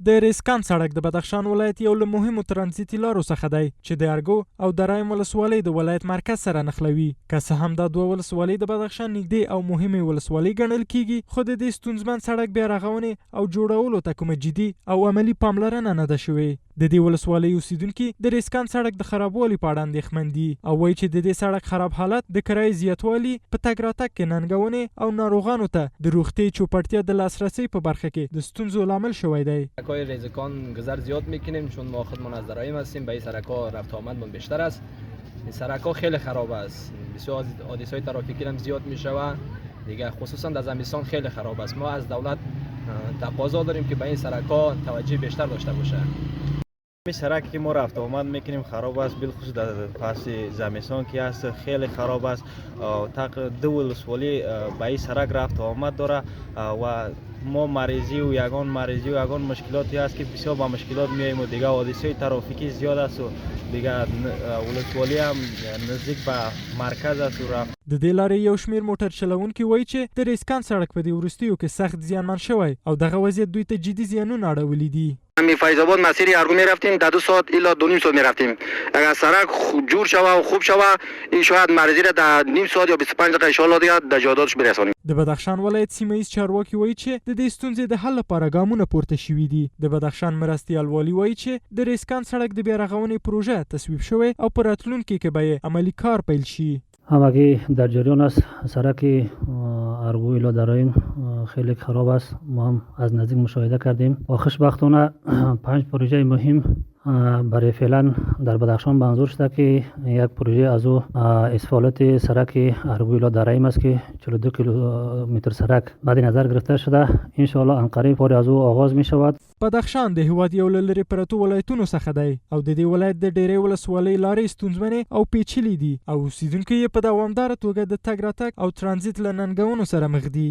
د ریسکان سړک د بدخشان ولایت یو له مهمو ترانزیتي لارو څخه دی چې د ارګو او درایم ولسوالۍ د ولایت مرکز سره نښلوي. که څه هم دا دوه ولسوالۍ د بدخشان نږدې او مهمې ولسوالۍ ګڼل کیږي، خو د دې ستونزمن سړک بیا رغونې او جوړولو ته کومه جدي او عملي پاملرنه نه ده شوې. د دې ولسوالۍ اوسیدونکي د ریسکان سړک د خرابوالي په اړه اندېښمن دي او وایي چې د دې سړک خراب حالت د کرایې زیاتوالي، په تګ راتګ کې ننګونې او ناروغانو ته د روغتي چوپړتیا د لاسرسی په برخه کې د ستونزو لامل شوی دی. سرکای ریزکان گذر زیاد میکنیم چون ما خودمون از درایم هستیم، به این سرکا رفت آمدمون بیشتر است. این سرکا خیلی خراب است، بسیار حادثه‌های ترافیکی هم زیاد میشوه دیگه، خصوصا در زمستان خیلی خراب است. ما از دولت تقاضا داریم که به این سرکا توجه بیشتر داشته باشه. این سرکی که ما رفت آمد میکنیم خراب است، بالخصوص در فصل زمستان که است خیلی خراب است. تقریبا دو ولسوالی به این سرک رفت آمد داره و ما مریضی و یگان مشکلاتی هست که بسیار با مشکلات میاییم و دیگه حادثه ترافیکی زیاد است و دیگه ولسوالی هم نزدیک به مرکز است و رفت. د دې لارې یو شمیر موټر چلوونکي وایي چې د ریسکان سړک په دې وروستیو کې سخت زیانمن شوی او دغه وضعیت دوی ته جدي زیانونه اړولي دي. می فیض آباد مسیر ارگو می رفتیم، در 2 ساعت الی 2.5 ساعت می رفتیم. اگر سرک جور شوه و خوب شوه، این شاید مریضی را در نیم ساعت یا 25 دقیقه ان شاء الله دیگه در جادهش برسانیم. د بدخشان ولایت سیمه ایز چارواکي وایي چې د دې ستونزې د حل لپاره ګامونه پورته شوي دي. د بدخشان مرستیال والي وایي چې د ریسکان سړک د بیا رغونې پروژه تصویب شوی او په راتلونکي کې به عملی کار پیل شي. همگی در جریان است. سرک ارگو الی درایم خیلی خراب است، ما هم از نزدیک مشاهده کردیم و خوشبختانه 5 پروژه مهم برای فعلا در بدخشان منظور شده که یک پروژه از او اسفالت سرک ارگو الی درایم است که 42 کیلومتر سرک بعد نظر گرفته شده. ان شاء الله انقریب کار از او آغاز می شود. بدخشان د هیواد یو له لرې پرتو ولایتونو څخه دی او د دې ولایت د ډېرې ولسوالۍ لارې ستونزمنې او پیچلې دي او اوسیدونکي یې په دوامداره توګه د تګ راتګ او ترانزیت له ننګونو سره مخ دي.